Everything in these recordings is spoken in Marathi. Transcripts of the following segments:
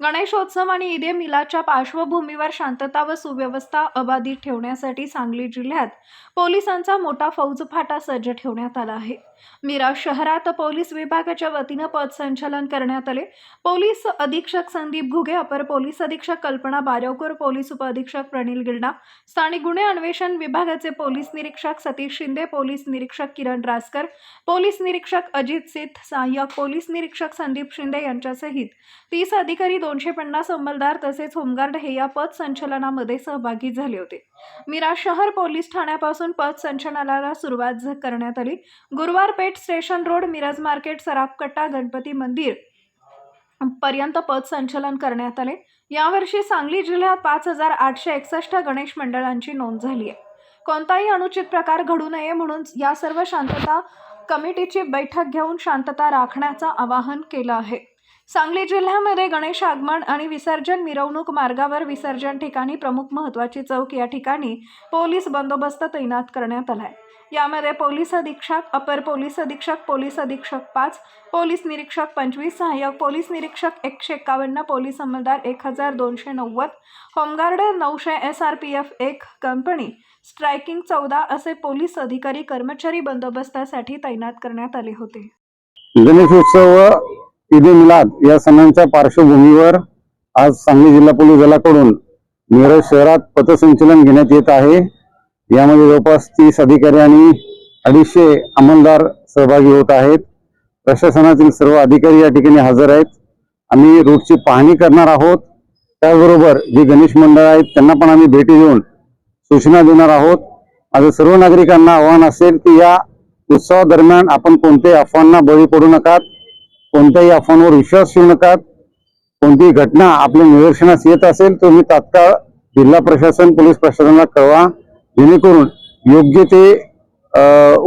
गणेशोत्सव आणि ईद मिलादच्या पार्श्वभूमीवर शांतता व सुव्यवस्था अबाधित ठेवण्यासाठी सांगली जिल्ह्यात पोलिसांचा मोठा फौजफाटा सज्ज ठेवण्यात आला आहे। मिरज शहरात पोलीस विभागाच्या वतीने पथसंचलन करण्यात आले। पोलीस अधीक्षक संदीप घुगे, अपर पोलीस अधीक्षक कल्पना बारवकर, पोलीस उपअधीक्षक प्रणील गिरणा, स्थानिक गुन्हे अन्वेषण विभागाचे पोलीस निरीक्षक सतीश शिंदे, पोलीस निरीक्षक किरण रासकर, पोलीस निरीक्षक अजित सित, सहाय्यक पोलीस निरीक्षक संदीप शिंदे यांच्यासहित 30 अधिकारी, 250 अंमलदार तसेच होमगार्ड हे या पथसंचलनामध्ये सहभागी झाले होते। मिरज शहर पोलीस ठाण्यापासून पथसंचलनाला सुरुवात करण्यात आली। Guruwar Peth station road, Miraj market, Sarafkatta, Ganpati मंदिर पर्यंत पथसंचलन करण्यात आले। यावर्षी सांगली जिल्ह्यात 5861 गणेश मंडळांची नोंद झाली आहे। कोणताही अनुचित प्रकार घडू नये म्हणून या सर्व शांतता कमिटीची बैठक घेऊन शांतता राखण्याचं आवाहन केलं आहे। सांगली जिल्ह्यामध्ये गणेश आगमन आणि विसर्जन मिरवणूक मार्गावर विसर्जन ठिकाणी प्रमुख महत्त्वाची चौक या ठिकाणी पोलीस बंदोबस्त तैनात करण्यात आला आहे। यामध्ये पोलीस अधीक्षक, अपर पोलीस अधीक्षक 5, पोलीस निरीक्षक 25, सहाय्यक पोलीस निरीक्षक 151, पोलीस अंमलदार 1290, होमगार्ड 900, SRPF 1 कंपनी, स्ट्रायकिंग 14 असे पोलीस अधिकारी कर्मचारी बंदोबस्तासाठी तैनात करण्यात आले होते। गणेशोत्सव व ईद मिलाद या सणांच्या पार्श्वभूमीवर आज सांगली जिल्हा पोलीस दलाकडून मिरज शहरात पथसंचलन घेण्यात येत आहे। यामध्ये जवळपास 30 अधिकारी आणि 250 अंमलदार सहभागी होत आहेत। प्रशासनातील सर्व अधिकारी या ठिकाणी हजर आहेत। आम्ही रूटची पाहणी करणार आहोत। त्याचबरोबर जे गणेश मंडळ आहेत त्यांना पण आम्ही भेटी देऊन सूचना देणार आहोत। माझं सर्व नागरिकांना आवाहन असेल की या उत्सवादरम्यान आपण कोणत्याही अफवांना बळी पडू नका, कोणत्याही अफवांवर विश्वास ठेवू नका। कोणतीही घटना आपल्या निदर्शनास येत असेल तर मी तात्काळ जिल्हा प्रशासन, पोलीस प्रशासनाला कळवा, जेणेकरून योग्य ते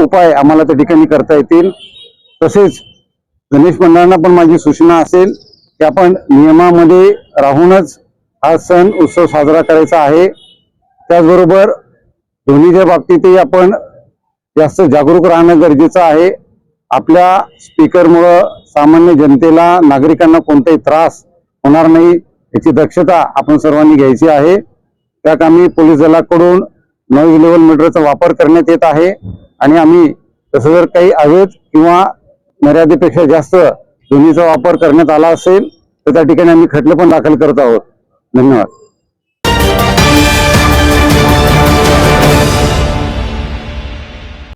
उपाय आम्हाला त्या ठिकाणी करता येतील। तसेच गणेश मंडळांना पण माझी सूचना असेल की आपण नियमामध्ये राहूनच हा सण उत्सव साजरा करायचा आहे। त्याचबरोबर ध्वनीच्या बाबतीतही आपण जास्त जागरूक राहणं गरजेचं आहे। आपल्या स्पीकरमुळे सामान्य जनतेला, नागरिकांना कोणताही त्रास होणार नाही याची दक्षता आपण सर्वांनी घ्यायची आहे। त्या कामी पोलीस दलाकडून नॉइज लेवल मीटरचा वापर करण्यात येत आहे आणि आम्ही तसं जर काही अवैध किंवा मर्यादेपेक्षा जास्त ध्वनीचा वापर करण्यात आला असेल तर त्या ठिकाणी आम्ही खटले पण दाखल करत आहोत। धन्यवाद।